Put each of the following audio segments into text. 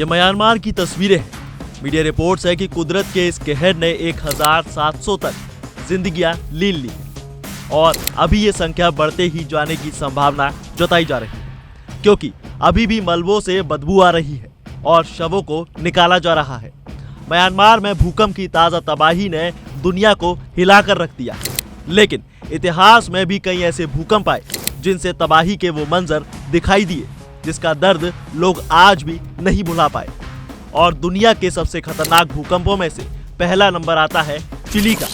ये म्यांमार की तस्वीरें हैं। मीडिया रिपोर्ट्स है कि कुदरत के इस कहर ने 1700 तक जिंदगियां लीन ली और अभी ये संख्या बढ़ते ही जाने की संभावना जताई जा रही है, क्योंकि अभी भी मलबों से बदबू आ रही है और शवों को निकाला जा रहा है। म्यांमार में भूकंप की ताजा तबाही ने दुनिया को हिलाकर रख दिया, लेकिन इतिहास में भी कई ऐसे भूकंप आए जिनसे तबाही के वो मंजर दिखाई दिए जिसका दर्द लोग आज भी नहीं भुला पाए। और दुनिया के सबसे खतरनाक भूकंपों में से पहला नंबर आता है चिली का।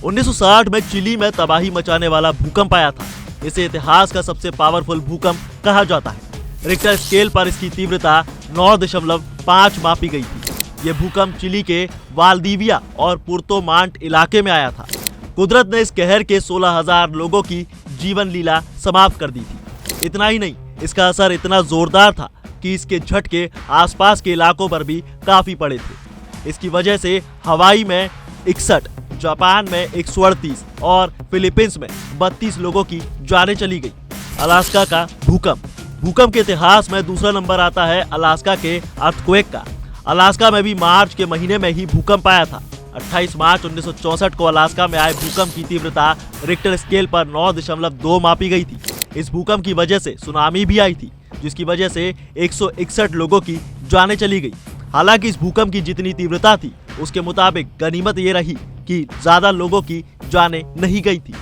1960 में चिली में तबाही मचाने वाला भूकंप आया था। इसे इतिहास का सबसे पावरफुल भूकंप कहा जाता है। रिक्टर स्केल पर इसकी तीव्रता 9.5 मापी गई थी। ये भूकंप चिली के वाल्दिविया और पुर्तो मांट इलाके में आया था। कुदरत ने इस कहर के 16,000 लोगों की जीवन लीला समाप्त कर दी थी। इतना ही नहीं, इसका असर इतना जोरदार था कि इसके झटके आसपास के इलाकों पर भी काफी पड़े थे। इसकी वजह से हवाई में 61, जापान में 138 और फिलीपींस में 32 लोगों की जानें चली गई। अलास्का का भूकंप के इतिहास में दूसरा नंबर आता है अलास्का के अर्थक्वेक का। अलास्का में भी मार्च के महीने में ही भूकंप आया था। 28 मार्च 1964 को अलास्का में आए भूकंप की तीव्रता रिक्टर स्केल पर 9.2 मापी गई थी। इस भूकंप की वजह से सुनामी भी आई थी, जिसकी वजह से 161 लोगों की जानें चली गई। हालांकि इस भूकंप की जितनी तीव्रता थी, उसके मुताबिक गनीमत ये रही कि ज्यादा लोगों की जानें नहीं गई थी।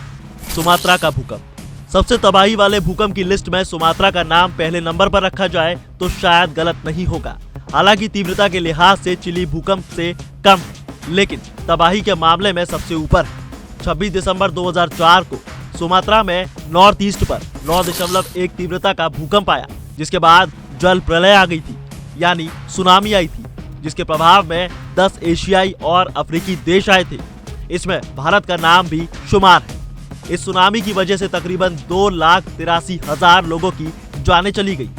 सुमात्रा का भूकंप। सबसे तबाही वाले भूकंप की लिस्ट में सुमात्रा का नाम पहले नंबर पर रखा जाए तो शायद गलत नहीं होगा। हालांकि तीव्रता के लिहाज से चिली भूकंप से कम है, लेकिन तबाही के मामले में सबसे ऊपर है। 26 दिसंबर 2004 को सुमात्रा में नॉर्थ ईस्ट पर 9.1 तीव्रता का भूकंप आया, जिसके बाद जल प्रलय आ गई थी, यानी सुनामी आई थी, जिसके प्रभाव में 10 एशियाई और अफ्रीकी देश आए थे। इसमें भारत का नाम भी शुमार है। इस सुनामी की वजह से तकरीबन 2,83,000 लोगों की जानें चली गई।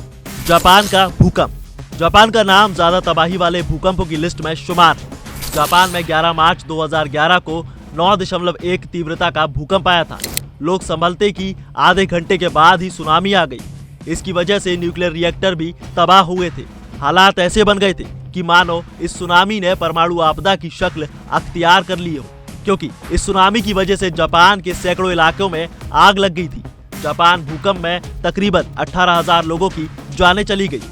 जापान का भूकंप। जापान का नाम ज्यादा तबाही वाले भूकंपों की लिस्ट में शुमार है। जापान में 11 मार्च 2011 को 9.1 तीव्रता का भूकंप आया था। लोग संभलते कि आधे घंटे के बाद ही सुनामी आ गई। इसकी वजह से न्यूक्लियर रिएक्टर भी तबाह हुए थे। हालात ऐसे बन गए थे कि मानो इस सुनामी ने परमाणु आपदा की शक्ल अख्तियार कर ली हो, क्योंकि इस सुनामी की वजह से जापान के सैकड़ों इलाकों में आग लग गई थी। जापान भूकंप में तकरीबन 18,000 लोगों की जानें चली गई।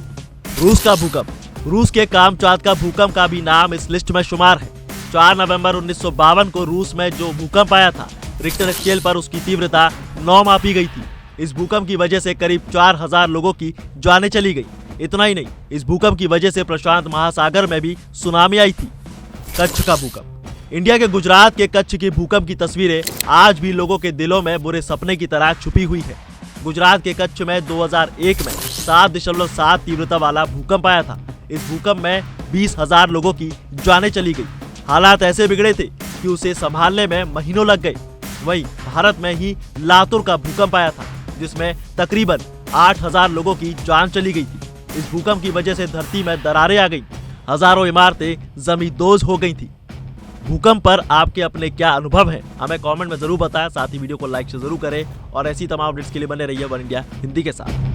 रूस का भूकंप। रूस के कामचात का भूकंप का भी नाम इस लिस्ट में शुमार है। 4 नवंबर 1952 को रूस में जो भूकंप आया था, रिक्टर स्केल पर उसकी तीव्रता 9 मापी गई थी। इस भूकंप की वजह से करीब 4,000 लोगों की जानें चली गई। इतना ही नहीं, इस भूकंप की वजह से प्रशांत महासागर में भी सुनामी आई थी। कच्छ का भूकंप। इंडिया के गुजरात के कच्छ के भूकंप की तस्वीरें आज भी लोगों के दिलों में बुरे सपने की तरह छुपी हुई है। गुजरात के कच्छ में 2001 में 7.7 तीव्रता वाला भूकंप आया था। इस भूकंप में 20,000 लोगों की जानें चली गई। हालात ऐसे बिगड़े थे कि उसे संभालने में महीनों लग गए। वहीं भारत में ही लातूर का भूकंप आया था, जिसमें तकरीबन 8,000 लोगों की जान चली गई थी। इस भूकंप की वजह से धरती में दरारें आ गईं, हजारों इमारतें जमींदोज हो गई थी। भूकंप पर आपके अपने क्या अनुभव हैं, हमें कमेंट में जरूर बताएं। साथ ही वीडियो को लाइक से जरूर करें और ऐसी तमाम अपडेट्स के लिए बने रहिए वन इंडिया हिंदी के साथ।